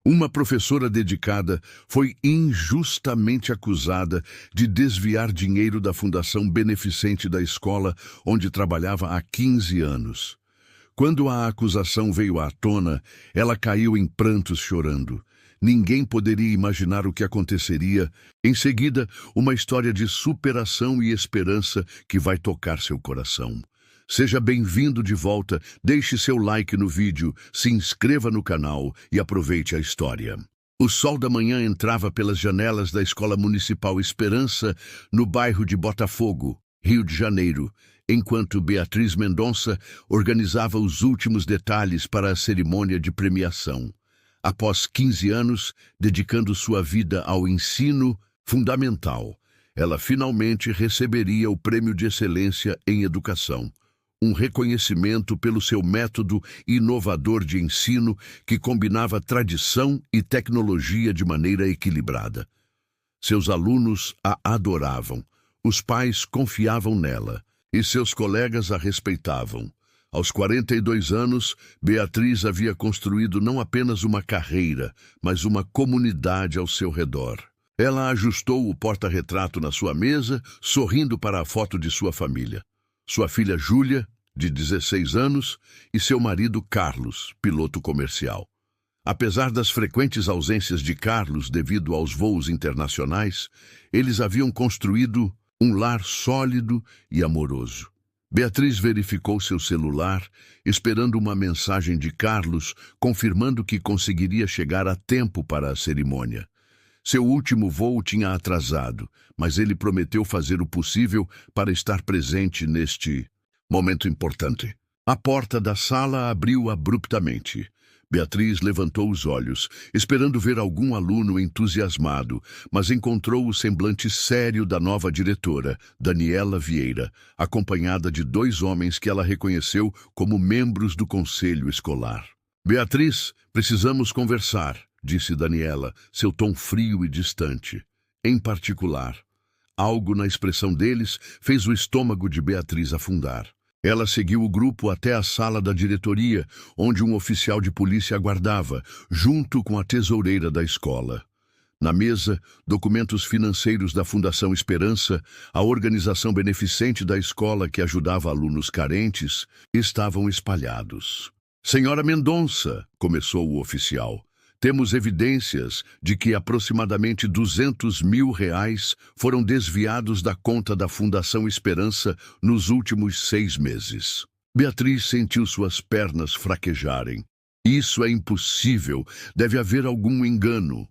Uma professora dedicada foi injustamente acusada de desviar dinheiro da fundação beneficente da escola onde trabalhava há 15 anos. Quando a acusação veio à tona, ela caiu em prantos chorando. Ninguém poderia imaginar o que aconteceria. Em seguida, uma história de superação e esperança que vai tocar seu coração. Seja bem-vindo de volta, deixe seu like no vídeo, se inscreva no canal e aproveite a história. O sol da manhã entrava pelas janelas da Escola Municipal Esperança, no bairro de Botafogo, Rio de Janeiro, enquanto Beatriz Mendonça organizava os últimos detalhes para a cerimônia de premiação. Após 15 anos, dedicando sua vida ao ensino fundamental, ela finalmente receberia o Prêmio de Excelência em Educação. Um reconhecimento pelo seu método inovador de ensino que combinava tradição e tecnologia de maneira equilibrada. Seus alunos a adoravam, os pais confiavam nela e seus colegas a respeitavam. Aos 42 anos, Beatriz havia construído não apenas uma carreira, mas uma comunidade ao seu redor. Ela ajustou o porta-retrato na sua mesa, sorrindo para a foto de sua família. Sua filha Júlia, de 16 anos, e seu marido Carlos, piloto comercial. Apesar das frequentes ausências de Carlos devido aos voos internacionais, eles haviam construído um lar sólido e amoroso. Beatriz verificou seu celular, esperando uma mensagem de Carlos, confirmando que conseguiria chegar a tempo para a cerimônia. Seu último voo tinha atrasado, mas ele prometeu fazer o possível para estar presente neste momento importante. A porta da sala abriu abruptamente. Beatriz levantou os olhos, esperando ver algum aluno entusiasmado, mas encontrou o semblante sério da nova diretora, Daniela Vieira, acompanhada de 2 homens que ela reconheceu como membros do conselho escolar. "Beatriz, precisamos conversar", disse Daniela, seu tom frio e distante. Em particular, algo na expressão deles fez o estômago de Beatriz afundar. Ela seguiu o grupo até a sala da diretoria, onde um oficial de polícia aguardava, junto com a tesoureira da escola. Na mesa, documentos financeiros da Fundação Esperança, a organização beneficente da escola que ajudava alunos carentes, estavam espalhados. "Senhora Mendonça", começou o oficial, "temos evidências de que aproximadamente R$200 mil foram desviados da conta da Fundação Esperança nos últimos 6 meses. Beatriz sentiu suas pernas fraquejarem. "Isso é impossível, deve haver algum engano."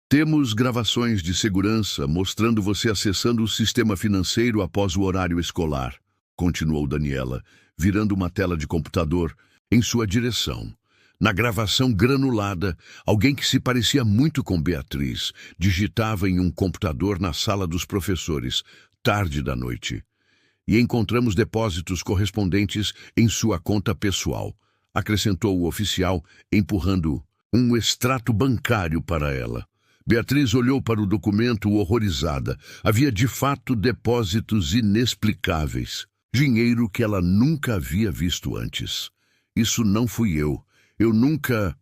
"Temos gravações de segurança mostrando você acessando o sistema financeiro após o horário escolar", continuou Daniela, virando uma tela de computador em sua direção. Na gravação granulada, alguém que se parecia muito com Beatriz digitava em um computador na sala dos professores, tarde da noite. "E encontramos depósitos correspondentes em sua conta pessoal", acrescentou o oficial, empurrando um extrato bancário para ela. Beatriz olhou para o documento horrorizada. Havia de fato depósitos inexplicáveis. Dinheiro que ela nunca havia visto antes. "Isso não fui eu. Eu nunca..."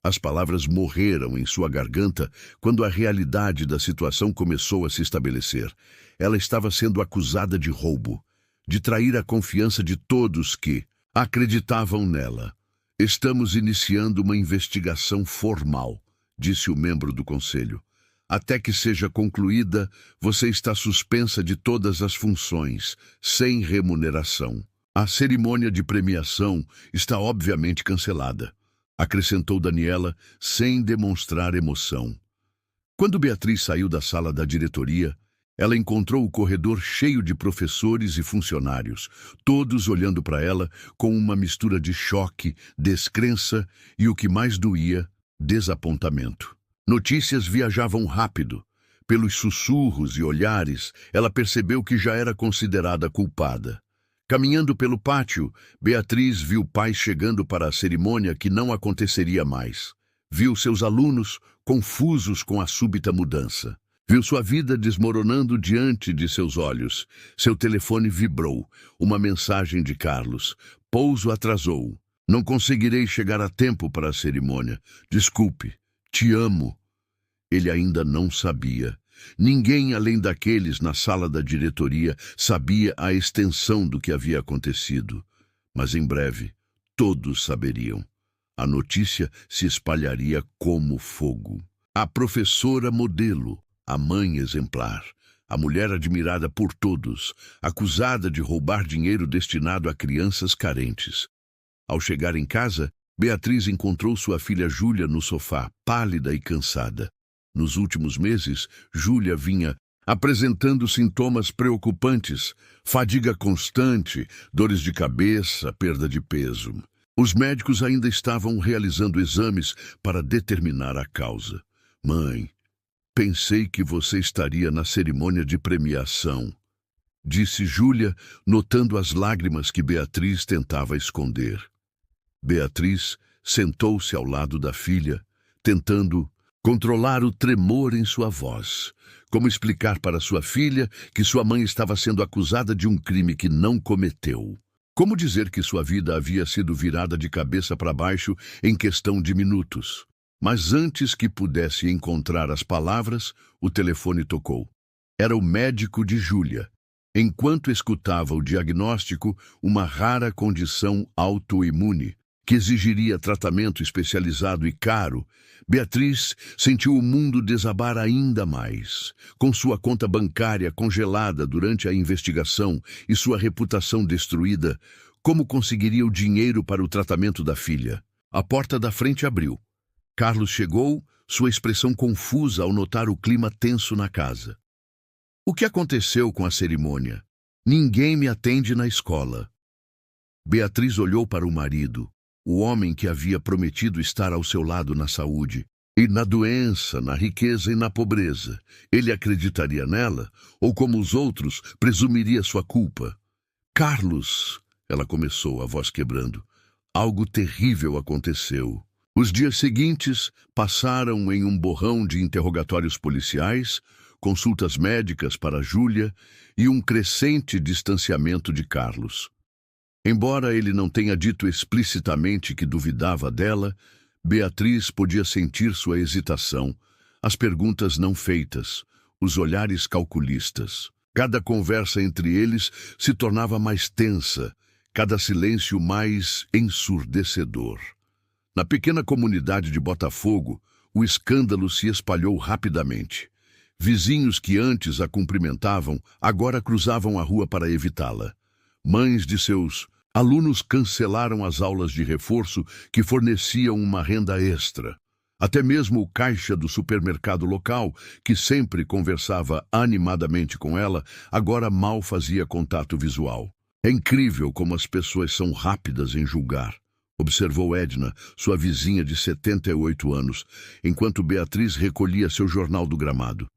As palavras morreram em sua garganta quando a realidade da situação começou a se estabelecer. Ela estava sendo acusada de roubo, de trair a confiança de todos que acreditavam nela. "Estamos iniciando uma investigação formal", disse o membro do conselho. "Até que seja concluída, você está suspensa de todas as funções, sem remuneração. A cerimônia de premiação está obviamente cancelada", acrescentou Daniela, sem demonstrar emoção. Quando Beatriz saiu da sala da diretoria, ela encontrou o corredor cheio de professores e funcionários, todos olhando para ela com uma mistura de choque, descrença e, o que mais doía, desapontamento. Notícias viajavam rápido. Pelos sussurros e olhares, ela percebeu que já era considerada culpada. Caminhando pelo pátio, Beatriz viu pais chegando para a cerimônia que não aconteceria mais. Viu seus alunos confusos com a súbita mudança. Viu sua vida desmoronando diante de seus olhos. Seu telefone vibrou. Uma mensagem de Carlos. "Pouso atrasou. Não conseguirei chegar a tempo para a cerimônia. Desculpe, te amo. Ele ainda não sabia. Ninguém além daqueles na sala da diretoria sabia a extensão do que havia acontecido. Mas em breve, todos saberiam. A notícia se espalharia como fogo. A professora modelo, a mãe exemplar, a mulher admirada por todos, acusada de roubar dinheiro destinado a crianças carentes. Ao chegar em casa, Beatriz encontrou sua filha Júlia no sofá, pálida e cansada. Nos últimos meses, Júlia vinha apresentando sintomas preocupantes, fadiga constante, dores de cabeça, perda de peso. Os médicos ainda estavam realizando exames para determinar a causa. Mãe, pensei que você estaria na cerimônia de premiação, disse Júlia, notando as lágrimas que Beatriz tentava esconder. Beatriz sentou-se ao lado da filha, tentando controlar o tremor em sua voz. Como explicar para sua filha que sua mãe estava sendo acusada de um crime que não cometeu? Como dizer que sua vida havia sido virada de cabeça para baixo em questão de minutos? Mas antes que pudesse encontrar as palavras, o telefone tocou. Era o médico de Júlia. Enquanto escutava o diagnóstico, uma rara condição autoimune, que exigiria tratamento especializado e caro, Beatriz sentiu o mundo desabar ainda mais. Com sua conta bancária congelada durante a investigação e sua reputação destruída, como conseguiria o dinheiro para o tratamento da filha? A porta da frente abriu. Carlos chegou, sua expressão confusa ao notar o clima tenso na casa. O que aconteceu com a cerimônia? Ninguém me atende na escola. Beatriz olhou para o marido, o homem que havia prometido estar ao seu lado na saúde, e na doença, na riqueza e na pobreza. Ele acreditaria nela, ou como os outros, presumiria sua culpa? Carlos, ela começou, a voz quebrando, algo terrível aconteceu. Os dias seguintes passaram em um borrão de interrogatórios policiais, consultas médicas para Júlia e um crescente distanciamento de Carlos. Embora ele não tenha dito explicitamente que duvidava dela, Beatriz podia sentir sua hesitação, as perguntas não feitas, os olhares calculistas. Cada conversa entre eles se tornava mais tensa, cada silêncio mais ensurdecedor. Na pequena comunidade de Botafogo, o escândalo se espalhou rapidamente. Vizinhos que antes a cumprimentavam, agora cruzavam a rua para evitá-la. Mães de seus alunos cancelaram as aulas de reforço que forneciam uma renda extra. Até mesmo o caixa do supermercado local, que sempre conversava animadamente com ela, agora mal fazia contato visual. É incrível como as pessoas são rápidas em julgar, observou Edna, sua vizinha de 78 anos, enquanto Beatriz recolhia seu jornal do gramado.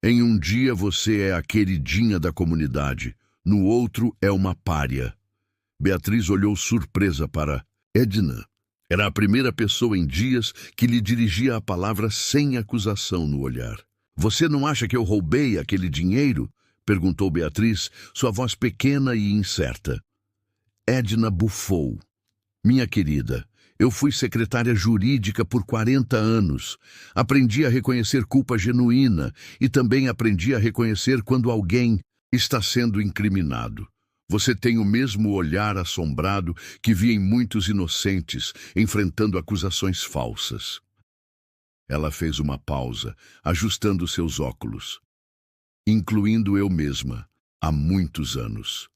Em um dia você é a queridinha da comunidade, no outro é uma pária. Beatriz olhou surpresa para Edna. Era a primeira pessoa em dias que lhe dirigia a palavra sem acusação no olhar. Você não acha que eu roubei aquele dinheiro? Perguntou Beatriz, sua voz pequena e incerta. Edna bufou. Minha querida, eu fui secretária jurídica por 40 anos. Aprendi a reconhecer culpa genuína e também aprendi a reconhecer quando alguém está sendo incriminado. Você tem o mesmo olhar assombrado que vi em muitos inocentes enfrentando acusações falsas. Ela fez uma pausa, ajustando seus óculos. Incluindo eu mesma, há muitos anos.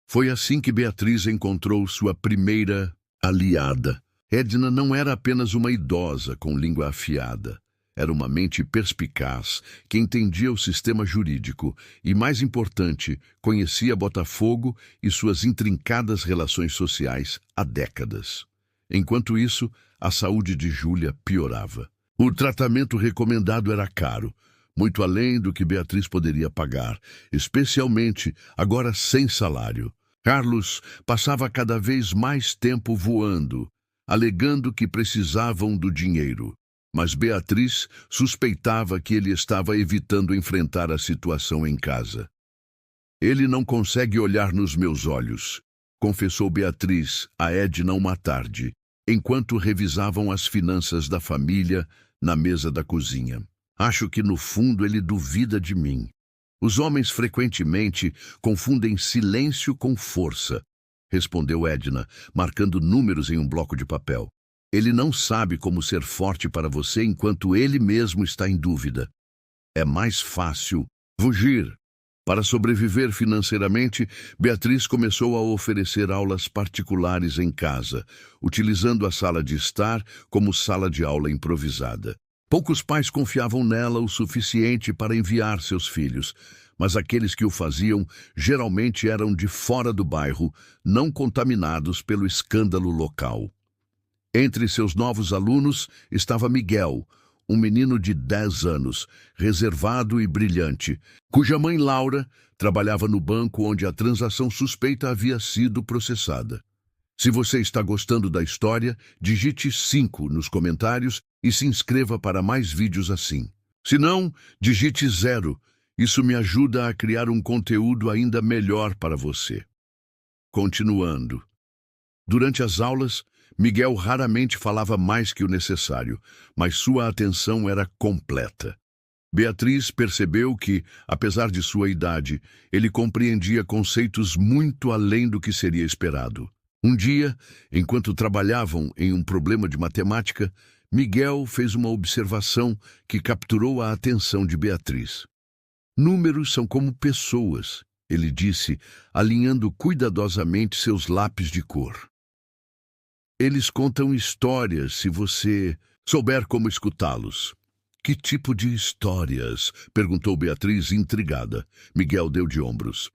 Foi assim que Beatriz encontrou sua primeira aliada. Edna não era apenas uma idosa com língua afiada. Era uma mente perspicaz que entendia o sistema jurídico e, mais importante, conhecia Botafogo e suas intrincadas relações sociais há décadas. Enquanto isso, a saúde de Júlia piorava. O tratamento recomendado era caro, muito além do que Beatriz poderia pagar, especialmente agora sem salário. Carlos passava cada vez mais tempo voando, alegando que precisavam do dinheiro. Mas Beatriz suspeitava que ele estava evitando enfrentar a situação em casa. Ele não consegue olhar nos meus olhos, confessou Beatriz a Edna uma tarde, enquanto revisavam as finanças da família na mesa da cozinha. Acho que no fundo ele duvida de mim. Os homens frequentemente confundem silêncio com força, respondeu Edna, marcando números em um bloco de papel. Ele não sabe como ser forte para você enquanto ele mesmo está em dúvida. É mais fácil fugir. Para sobreviver financeiramente, Beatriz começou a oferecer aulas particulares em casa, utilizando a sala de estar como sala de aula improvisada. Poucos pais confiavam nela o suficiente para enviar seus filhos, mas aqueles que o faziam geralmente eram de fora do bairro, não contaminados pelo escândalo local. Entre seus novos alunos estava Miguel, um menino de 10 anos, reservado e brilhante, cuja mãe Laura trabalhava no banco onde a transação suspeita havia sido processada. Se você está gostando da história, digite 5 nos comentários e se inscreva para mais vídeos assim. Se não, digite 0. Isso me ajuda a criar um conteúdo ainda melhor para você. Continuando. Durante as aulas, Miguel raramente falava mais que o necessário, mas sua atenção era completa. Beatriz percebeu que, apesar de sua idade, ele compreendia conceitos muito além do que seria esperado. Um dia, enquanto trabalhavam em um problema de matemática, Miguel fez uma observação que capturou a atenção de Beatriz. Números são como pessoas, ele disse, alinhando cuidadosamente seus lápis de cor. Eles contam histórias se você souber como escutá-los. Que tipo de histórias? Perguntou Beatriz, intrigada. Miguel deu de ombros.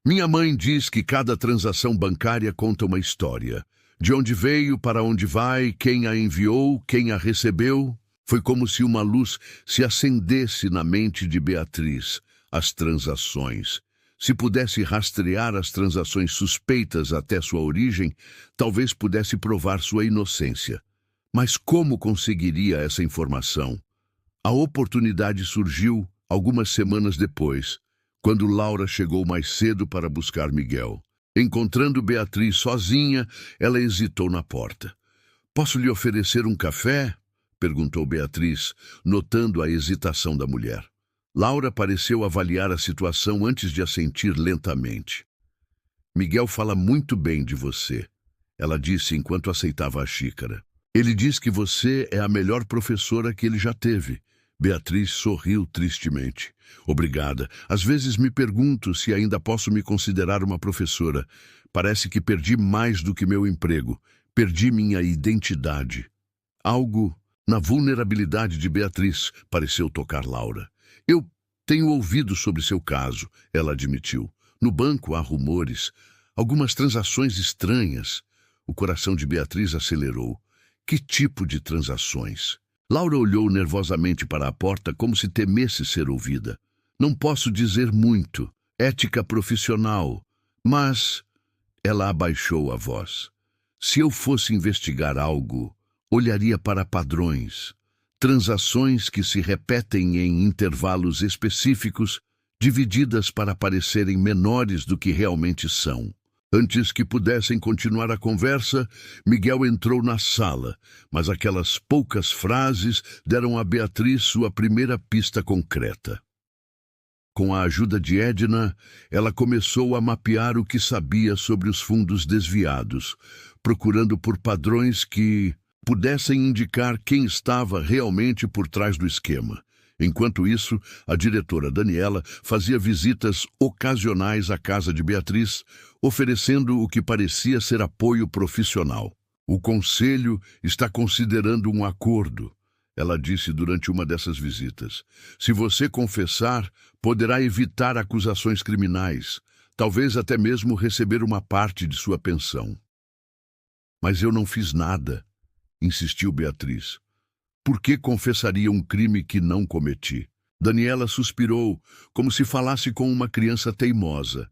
Minha mãe diz que cada transação bancária conta uma história. De onde veio, para onde vai, quem a enviou, quem a recebeu. Foi como se uma luz se acendesse na mente de Beatriz. As transações. Se pudesse rastrear as transações suspeitas até sua origem, talvez pudesse provar sua inocência. Mas como conseguiria essa informação? A oportunidade surgiu algumas semanas depois, quando Laura chegou mais cedo para buscar Miguel. Encontrando Beatriz sozinha, ela hesitou na porta. "Posso lhe oferecer um café?" perguntou Beatriz, notando a hesitação da mulher. Laura pareceu avaliar a situação antes de assentir lentamente. "Miguel fala muito bem de você", ela disse enquanto aceitava a xícara. "Ele diz que você é a melhor professora que ele já teve." Beatriz sorriu tristemente. "Obrigada. Às vezes me pergunto se ainda posso me considerar uma professora. Parece que perdi mais do que meu emprego. Perdi minha identidade." Algo na vulnerabilidade de Beatriz pareceu tocar Laura. "Eu tenho ouvido sobre seu caso", ela admitiu. "No banco há rumores, algumas transações estranhas." O coração de Beatriz acelerou. Que tipo de transações? Laura olhou nervosamente para a porta como se temesse ser ouvida. "Não posso dizer muito. Ética profissional. Mas..." Ela abaixou a voz. "Se eu fosse investigar algo, olharia para padrões. Transações que se repetem em intervalos específicos, divididas para parecerem menores do que realmente são." Antes que pudessem continuar a conversa, Miguel entrou na sala, mas aquelas poucas frases deram a Beatriz sua primeira pista concreta. Com a ajuda de Edna, ela começou a mapear o que sabia sobre os fundos desviados, procurando por padrões que pudessem indicar quem estava realmente por trás do esquema. Enquanto isso, a diretora Daniela fazia visitas ocasionais à casa de Beatriz, oferecendo o que parecia ser apoio profissional. "O conselho está considerando um acordo", ela disse durante uma dessas visitas. "Se você confessar, poderá evitar acusações criminais, talvez até mesmo receber uma parte de sua pensão." "Mas eu não fiz nada", insistiu Beatriz. "Por que confessaria um crime que não cometi?" Daniela suspirou, como se falasse com uma criança teimosa.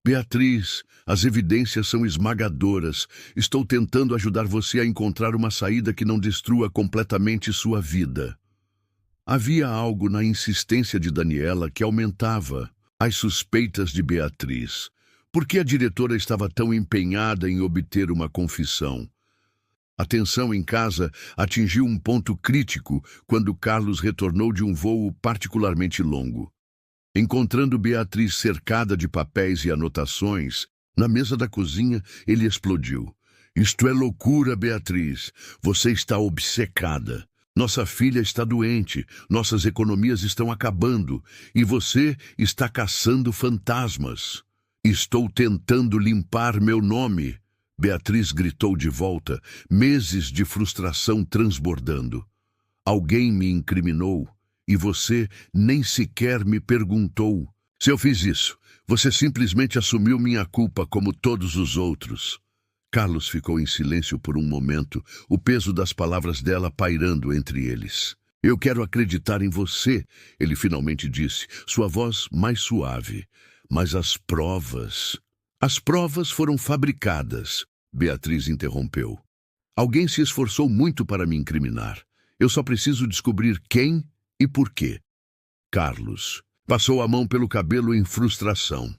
"Beatriz, as evidências são esmagadoras. Estou tentando ajudar você a encontrar uma saída que não destrua completamente sua vida." Havia algo na insistência de Daniela que aumentava as suspeitas de Beatriz. Por que a diretora estava tão empenhada em obter uma confissão? A tensão em casa atingiu um ponto crítico quando Carlos retornou de um voo particularmente longo. Encontrando Beatriz cercada de papéis e anotações, na mesa da cozinha, ele explodiu. Isto é loucura, Beatriz. Você está obcecada. Nossa filha está doente, nossas economias estão acabando e você está caçando fantasmas. Estou tentando limpar meu nome. Beatriz gritou de volta, meses de frustração transbordando. Alguém me incriminou e você nem sequer me perguntou. Se eu fiz isso, você simplesmente assumiu minha culpa como todos os outros. Carlos ficou em silêncio por um momento, o peso das palavras dela pairando entre eles. Eu quero acreditar em você, ele finalmente disse, sua voz mais suave. Mas as provas... As provas foram fabricadas, Beatriz interrompeu. Alguém se esforçou muito para me incriminar. Eu só preciso descobrir quem e por quê. Carlos passou a mão pelo cabelo em frustração.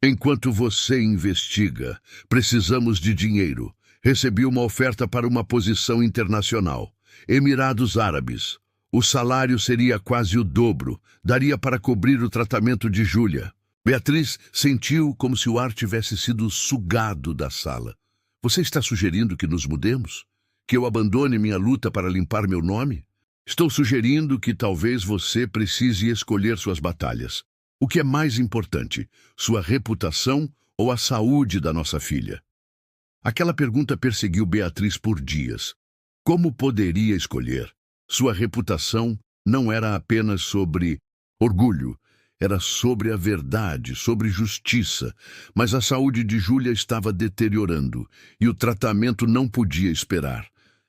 Enquanto você investiga, precisamos de dinheiro. Recebi uma oferta para uma posição internacional. Emirados Árabes. O salário seria quase o dobro. Daria para cobrir o tratamento de Júlia. Beatriz sentiu como se o ar tivesse sido sugado da sala. Você está sugerindo que nos mudemos? Que eu abandone minha luta para limpar meu nome? Estou sugerindo que talvez você precise escolher suas batalhas. O que é mais importante, sua reputação ou a saúde da nossa filha? Aquela pergunta perseguiu Beatriz por dias. Como poderia escolher? Sua reputação não era apenas sobre orgulho, era sobre a verdade, sobre justiça. Mas a saúde de Júlia estava deteriorando e o tratamento não podia esperar.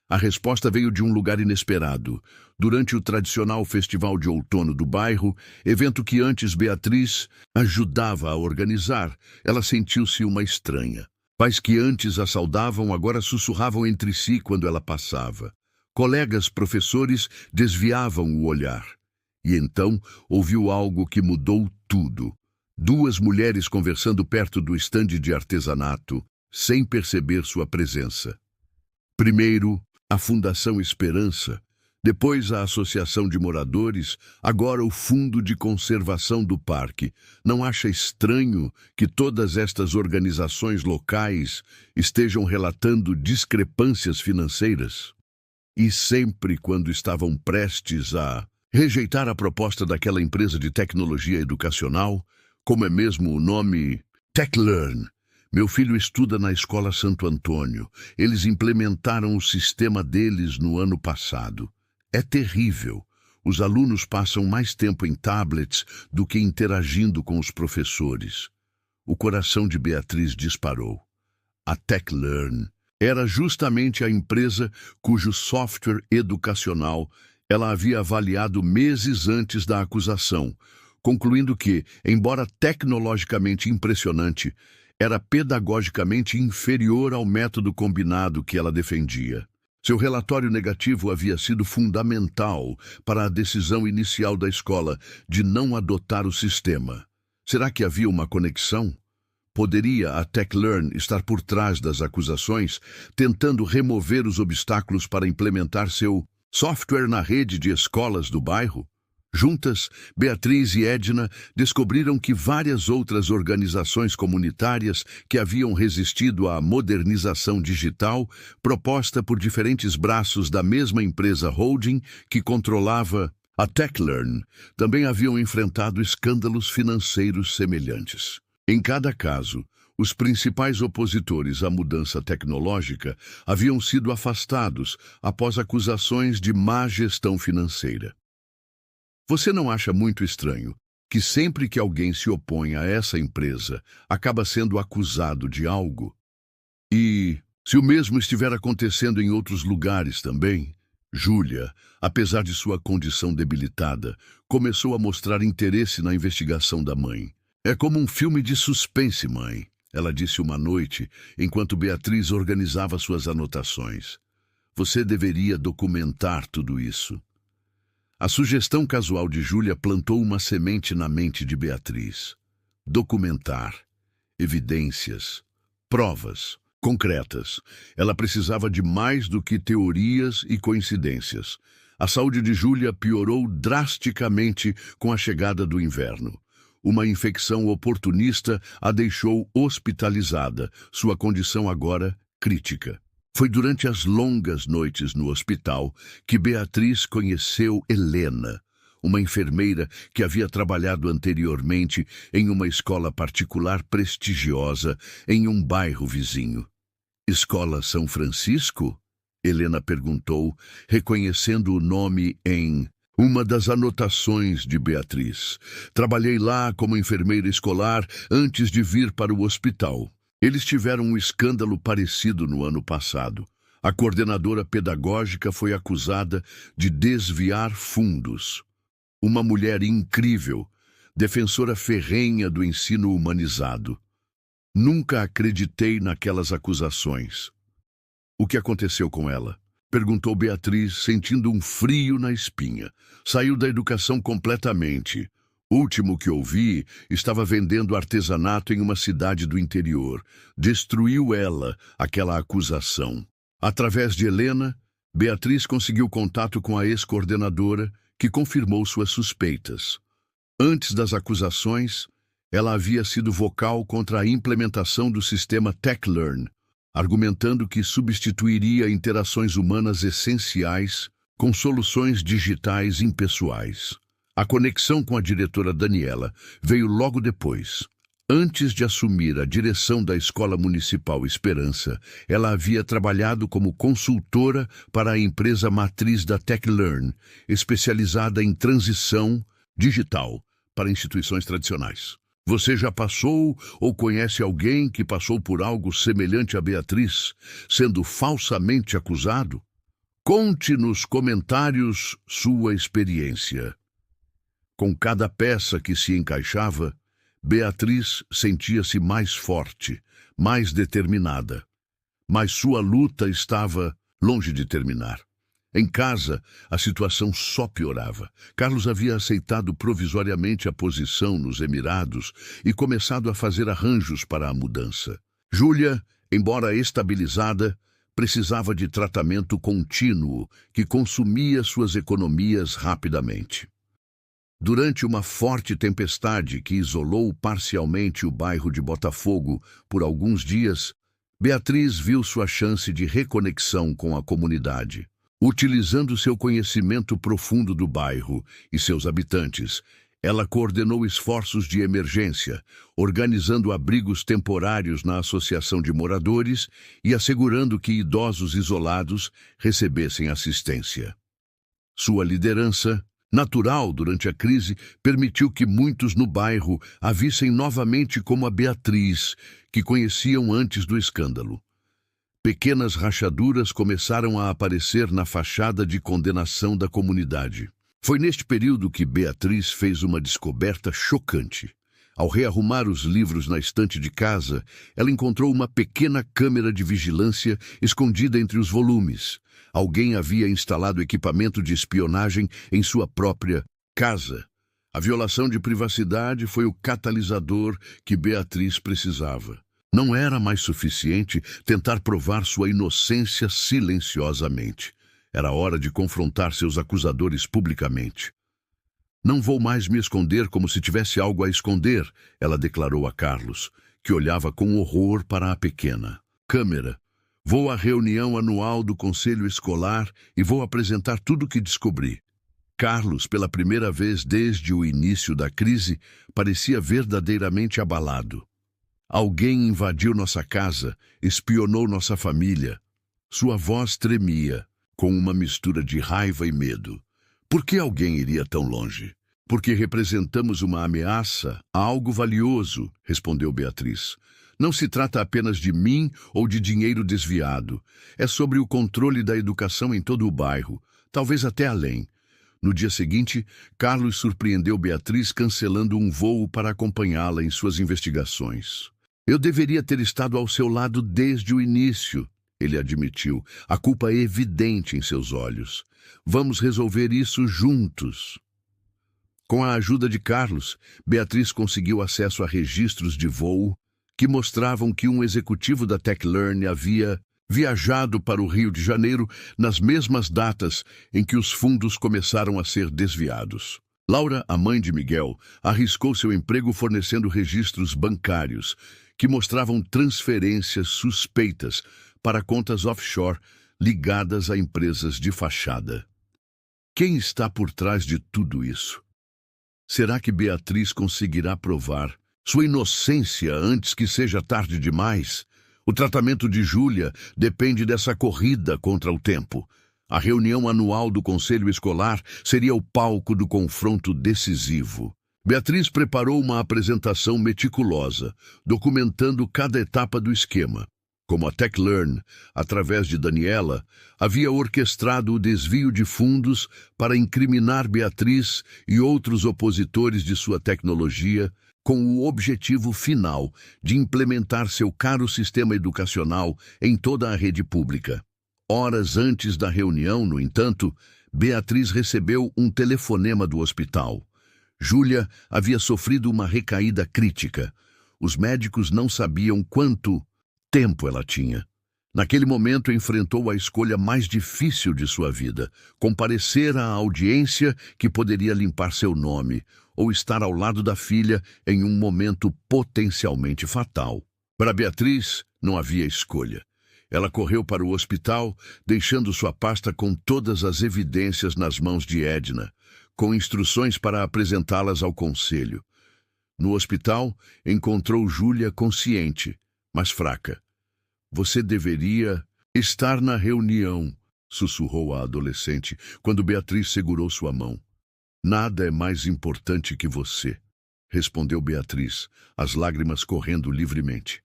A resposta veio de um lugar inesperado. Durante o tradicional festival de outono do bairro, evento que antes Beatriz ajudava a organizar, ela sentiu-se uma estranha. Pais que antes a saudavam agora sussurravam entre si quando ela passava. Colegas professores desviavam o olhar. E então ouviu algo que mudou tudo. Duas mulheres conversando perto do estande de artesanato, sem perceber sua presença. Primeiro, a Fundação Esperança, depois a Associação de Moradores, agora o Fundo de Conservação do Parque. Não acha estranho que todas estas organizações locais estejam relatando discrepâncias financeiras? E sempre quando estavam prestes a rejeitar a proposta daquela empresa de tecnologia educacional, como é mesmo o nome, TechLearn. Meu filho estuda na Escola Santo Antônio. Eles implementaram o sistema deles no ano passado. É terrível. Os alunos passam mais tempo em tablets do que interagindo com os professores. O coração de Beatriz disparou. A TechLearn era justamente a empresa cujo software educacional ela havia avaliado meses antes da acusação, concluindo que, embora tecnologicamente impressionante, era pedagogicamente inferior ao método combinado que ela defendia. Seu relatório negativo havia sido fundamental para a decisão inicial da escola de não adotar o sistema. Será que havia uma conexão? Poderia a TechLearn estar por trás das acusações, tentando remover os obstáculos para implementar seu software na rede de escolas do bairro? Juntas, Beatriz e Edna descobriram que várias outras organizações comunitárias que haviam resistido à modernização digital proposta por diferentes braços da mesma empresa holding que controlava a TechLearn também haviam enfrentado escândalos financeiros semelhantes. Em cada caso, os principais opositores à mudança tecnológica haviam sido afastados após acusações de má gestão financeira. Você não acha muito estranho que sempre que alguém se opõe a essa empresa, acaba sendo acusado de algo? E se o mesmo estiver acontecendo em outros lugares também? Júlia, apesar de sua condição debilitada, começou a mostrar interesse na investigação da mãe. É como um filme de suspense, mãe, ela disse uma noite, enquanto Beatriz organizava suas anotações. Você deveria documentar tudo isso. A sugestão casual de Júlia plantou uma semente na mente de Beatriz. Documentar. evidências, provas concretas. Ela precisava de mais do que teorias e coincidências. A saúde de Júlia piorou drasticamente com a chegada do inverno. Uma infecção oportunista a deixou hospitalizada, sua condição agora crítica. Foi durante as longas noites no hospital que Beatriz conheceu Helena, uma enfermeira que havia trabalhado anteriormente em uma escola particular prestigiosa em um bairro vizinho. Escola São Francisco? Helena perguntou, reconhecendo o nome em uma das anotações de Beatriz. Trabalhei lá como enfermeira escolar antes de vir para o hospital. Eles tiveram um escândalo parecido no ano passado. A coordenadora pedagógica foi acusada de desviar fundos. Uma mulher incrível, defensora ferrenha do ensino humanizado. Nunca acreditei naquelas acusações. O que aconteceu com ela? Perguntou Beatriz, sentindo um frio na espinha. Saiu da educação completamente. O último que ouvi, estava vendendo artesanato em uma cidade do interior. Destruiu ela, aquela acusação. Através de Helena, Beatriz conseguiu contato com a ex-coordenadora, que confirmou suas suspeitas. Antes das acusações, ela havia sido vocal contra a implementação do sistema TechLearn, argumentando que substituiria interações humanas essenciais com soluções digitais impessoais. A conexão com a diretora Daniela veio logo depois. Antes de assumir a direção da Escola Municipal Esperança, ela havia trabalhado como consultora para a empresa matriz da TechLearn, especializada em transição digital para instituições tradicionais. Você já passou ou conhece alguém que passou por algo semelhante a Beatriz, sendo falsamente acusado? Conte nos comentários sua experiência. Com cada peça que se encaixava, Beatriz sentia-se mais forte, mais determinada. Mas sua luta estava longe de terminar. Em casa, a situação só piorava. Carlos havia aceitado provisoriamente a posição nos Emirados e começado a fazer arranjos para a mudança. Júlia, embora estabilizada, precisava de tratamento contínuo que consumia suas economias rapidamente. Durante uma forte tempestade que isolou parcialmente o bairro de Botafogo por alguns dias, Beatriz viu sua chance de reconexão com a comunidade. Utilizando seu conhecimento profundo do bairro e seus habitantes, ela coordenou esforços de emergência, organizando abrigos temporários na associação de moradores e assegurando que idosos isolados recebessem assistência. Sua liderança, natural durante a crise, permitiu que muitos no bairro a vissem novamente como a Beatriz, que conheciam antes do escândalo. Pequenas rachaduras começaram a aparecer na fachada de condenação da comunidade. Foi neste período que Beatriz fez uma descoberta chocante. Ao rearrumar os livros na estante de casa, ela encontrou uma pequena câmera de vigilância escondida entre os volumes. Alguém havia instalado equipamento de espionagem em sua própria casa. A violação de privacidade foi o catalisador que Beatriz precisava. Não era mais suficiente tentar provar sua inocência silenciosamente. Era hora de confrontar seus acusadores publicamente. Não vou mais me esconder como se tivesse algo a esconder, ela declarou a Carlos, que olhava com horror para a pequena. Câmera, vou à reunião anual do Conselho Escolar e vou apresentar tudo o que descobri. Carlos, pela primeira vez desde o início da crise, parecia verdadeiramente abalado. Alguém invadiu nossa casa, espionou nossa família. Sua voz tremia, com uma mistura de raiva e medo. Por que alguém iria tão longe? Porque representamos uma ameaça a algo valioso, respondeu Beatriz. Não se trata apenas de mim ou de dinheiro desviado. É sobre o controle da educação em todo o bairro, talvez até além. No dia seguinte, Carlos surpreendeu Beatriz cancelando um voo para acompanhá-la em suas investigações. Eu deveria ter estado ao seu lado desde o início, ele admitiu, a culpa é evidente em seus olhos. Vamos resolver isso juntos. Com a ajuda de Carlos, Beatriz conseguiu acesso a registros de voo, que mostravam que um executivo da TechLearn havia viajado para o Rio de Janeiro nas mesmas datas em que os fundos começaram a ser desviados. Laura, a mãe de Miguel, arriscou seu emprego fornecendo registros bancários que mostravam transferências suspeitas para contas offshore ligadas a empresas de fachada. Quem está por trás de tudo isso? Será que Beatriz conseguirá provar sua inocência antes que seja tarde demais? O tratamento de Júlia depende dessa corrida contra o tempo. A reunião anual do Conselho Escolar seria o palco do confronto decisivo. Beatriz preparou uma apresentação meticulosa, documentando cada etapa do esquema. Como a TechLearn, através de Daniela, havia orquestrado o desvio de fundos para incriminar Beatriz e outros opositores de sua tecnologia, com o objetivo final de implementar seu caro sistema educacional em toda a rede pública. Horas antes da reunião, no entanto, Beatriz recebeu um telefonema do hospital. Júlia havia sofrido uma recaída crítica. Os médicos não sabiam quanto tempo ela tinha. Naquele momento, enfrentou a escolha mais difícil de sua vida: comparecer à audiência que poderia limpar seu nome, ou estar ao lado da filha em um momento potencialmente fatal. Para Beatriz, não havia escolha. Ela correu para o hospital, deixando sua pasta com todas as evidências nas mãos de Edna, com instruções para apresentá-las ao conselho. No hospital, encontrou Júlia consciente, mas fraca. Você deveria estar na reunião, sussurrou a adolescente, quando Beatriz segurou sua mão. Nada é mais importante que você, respondeu Beatriz, as lágrimas correndo livremente.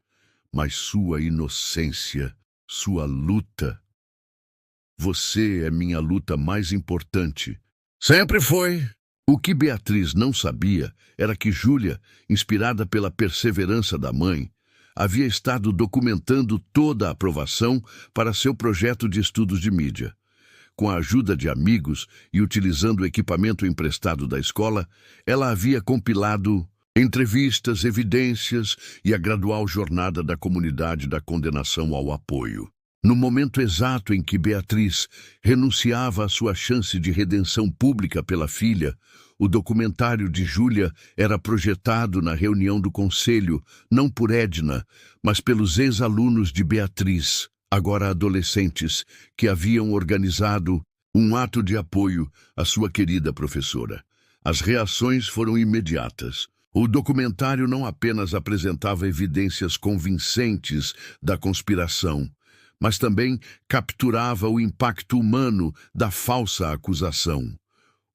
Mas sua inocência, sua luta. Você é minha luta mais importante. Sempre foi. O que Beatriz não sabia era que Júlia, inspirada pela perseverança da mãe, havia estado documentando toda a aprovação para seu projeto de estudos de mídia. Com a ajuda de amigos e utilizando o equipamento emprestado da escola, ela havia compilado entrevistas, evidências e a gradual jornada da comunidade da condenação ao apoio. No momento exato em que Beatriz renunciava à sua chance de redenção pública pela filha, o documentário de Júlia era projetado na reunião do conselho, não por Edna, mas pelos ex-alunos de Beatriz, agora adolescentes, que haviam organizado um ato de apoio à sua querida professora. As reações foram imediatas. O documentário não apenas apresentava evidências convincentes da conspiração, mas também capturava o impacto humano da falsa acusação.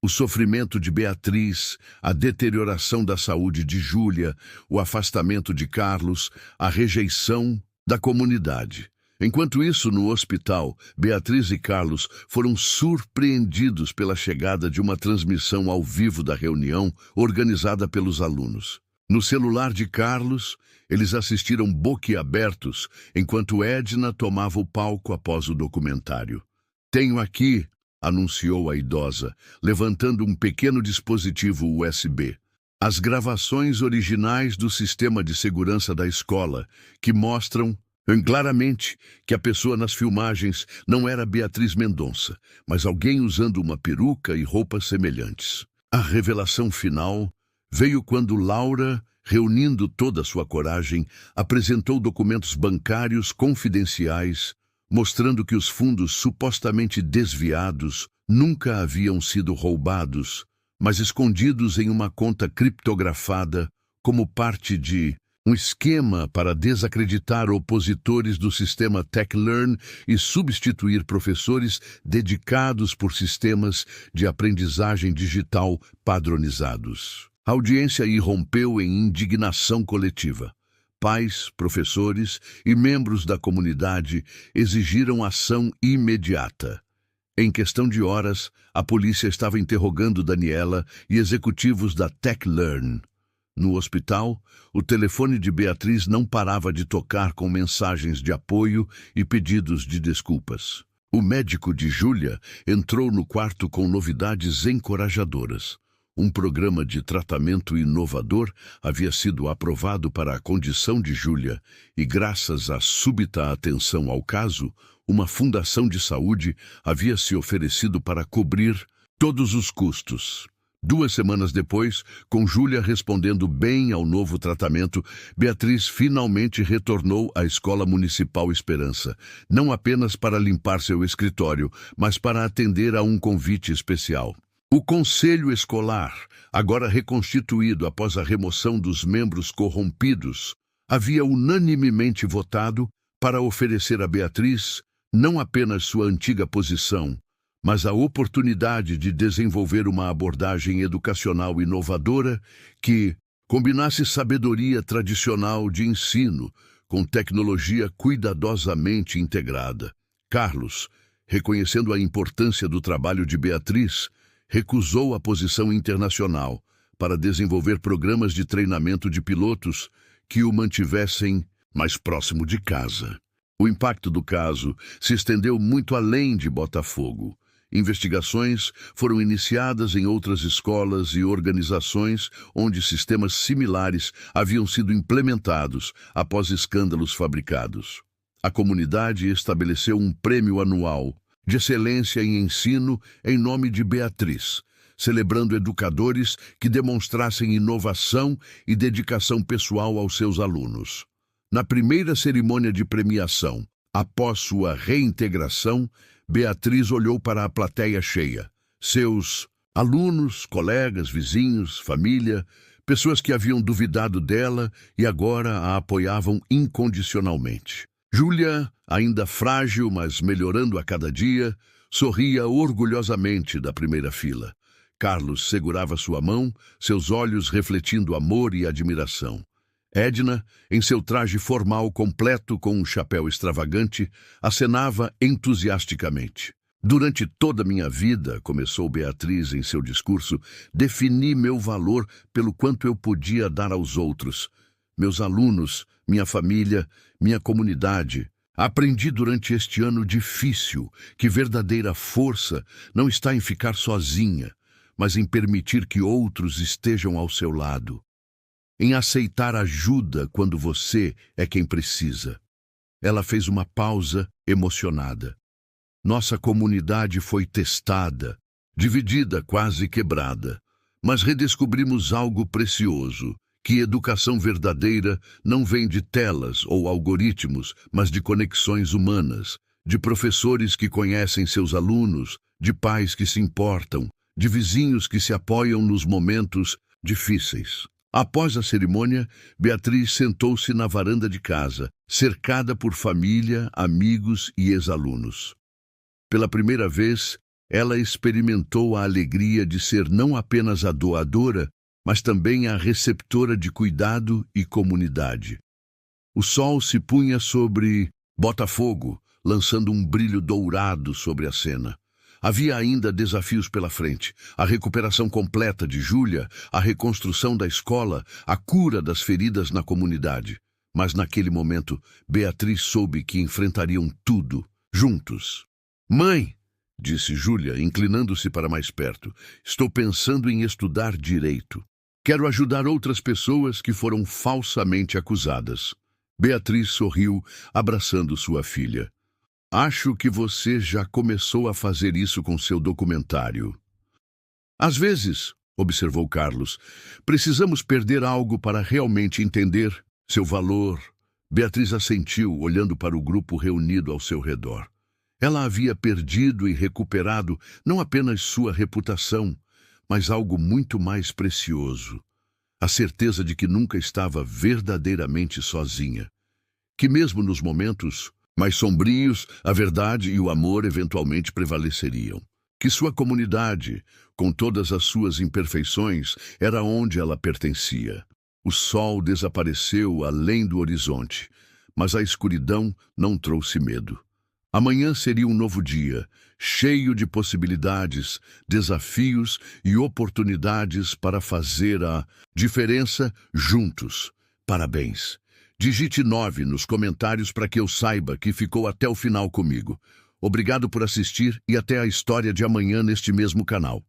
O sofrimento de Beatriz, a deterioração da saúde de Júlia, o afastamento de Carlos, a rejeição da comunidade. Enquanto isso, no hospital, Beatriz e Carlos foram surpreendidos pela chegada de uma transmissão ao vivo da reunião organizada pelos alunos. No celular de Carlos, eles assistiram boquiabertos enquanto Edna tomava o palco após o documentário. "Tenho aqui", anunciou a idosa, levantando um pequeno dispositivo USB, "as gravações originais do sistema de segurança da escola, que mostram claramente que a pessoa nas filmagens não era Beatriz Mendonça, mas alguém usando uma peruca e roupas semelhantes." A revelação final veio quando Laura, reunindo toda a sua coragem, apresentou documentos bancários confidenciais, mostrando que os fundos supostamente desviados nunca haviam sido roubados, mas escondidos em uma conta criptografada como parte de um esquema para desacreditar opositores do sistema TechLearn e substituir professores dedicados por sistemas de aprendizagem digital padronizados. A audiência irrompeu em indignação coletiva. Pais, professores e membros da comunidade exigiram ação imediata. Em questão de horas, a polícia estava interrogando Daniela e executivos da TechLearn. No hospital, o telefone de Beatriz não parava de tocar com mensagens de apoio e pedidos de desculpas. O médico de Júlia entrou no quarto com novidades encorajadoras. Um programa de tratamento inovador havia sido aprovado para a condição de Júlia e, graças à súbita atenção ao caso, uma fundação de saúde havia se oferecido para cobrir todos os custos. 2 semanas depois, com Júlia respondendo bem ao novo tratamento, Beatriz finalmente retornou à Escola Municipal Esperança, não apenas para limpar seu escritório, mas para atender a um convite especial. O Conselho Escolar, agora reconstituído após a remoção dos membros corrompidos, havia unanimemente votado para oferecer a Beatriz não apenas sua antiga posição, mas a oportunidade de desenvolver uma abordagem educacional inovadora que combinasse sabedoria tradicional de ensino com tecnologia cuidadosamente integrada. Carlos, reconhecendo a importância do trabalho de Beatriz, recusou a posição internacional para desenvolver programas de treinamento de pilotos que o mantivessem mais próximo de casa. O impacto do caso se estendeu muito além de Botafogo. Investigações foram iniciadas em outras escolas e organizações onde sistemas similares haviam sido implementados após escândalos fabricados. A comunidade estabeleceu um prêmio anual de excelência em ensino em nome de Beatriz, celebrando educadores que demonstrassem inovação e dedicação pessoal aos seus alunos. Na primeira cerimônia de premiação, após sua reintegração, Beatriz olhou para a plateia cheia. Seus alunos, colegas, vizinhos, família, pessoas que haviam duvidado dela e agora a apoiavam incondicionalmente. Júlia, ainda frágil, mas melhorando a cada dia, sorria orgulhosamente da primeira fila. Carlos segurava sua mão, seus olhos refletindo amor e admiração. Edna, em seu traje formal completo com um chapéu extravagante, acenava entusiasticamente. Durante toda a minha vida, começou Beatriz em seu discurso, defini meu valor pelo quanto eu podia dar aos outros. Meus alunos, minha família, minha comunidade. Aprendi durante este ano difícil que verdadeira força não está em ficar sozinha, mas em permitir que outros estejam ao seu lado. Em aceitar ajuda quando você é quem precisa. Ela fez uma pausa emocionada. Nossa comunidade foi testada, dividida, quase quebrada, mas redescobrimos algo precioso, que educação verdadeira não vem de telas ou algoritmos, mas de conexões humanas, de professores que conhecem seus alunos, de pais que se importam, de vizinhos que se apoiam nos momentos difíceis. Após a cerimônia, Beatriz sentou-se na varanda de casa, cercada por família, amigos e ex-alunos. Pela primeira vez, ela experimentou a alegria de ser não apenas a doadora, mas também a receptora de cuidado e comunidade. O sol se punha sobre Botafogo, lançando um brilho dourado sobre a cena. Havia ainda desafios pela frente, a recuperação completa de Júlia, a reconstrução da escola, a cura das feridas na comunidade. Mas naquele momento, Beatriz soube que enfrentariam tudo, juntos. "Mãe", disse Júlia, inclinando-se para mais perto, "estou pensando em estudar direito. Quero ajudar outras pessoas que foram falsamente acusadas." Beatriz sorriu, abraçando sua filha. "Acho que você já começou a fazer isso com seu documentário." "Às vezes", observou Carlos, "precisamos perder algo para realmente entender seu valor." Beatriz assentiu, olhando para o grupo reunido ao seu redor. Ela havia perdido e recuperado não apenas sua reputação, mas algo muito mais precioso. A certeza de que nunca estava verdadeiramente sozinha. Que mesmo nos momentos mais sombrios, a verdade e o amor eventualmente prevaleceriam. Que sua comunidade, com todas as suas imperfeições, era onde ela pertencia. O sol desapareceu além do horizonte, mas a escuridão não trouxe medo. Amanhã seria um novo dia, cheio de possibilidades, desafios e oportunidades para fazer a diferença juntos. Parabéns! Digite 9 nos comentários para que eu saiba que ficou até o final comigo. Obrigado por assistir e até a história de amanhã neste mesmo canal.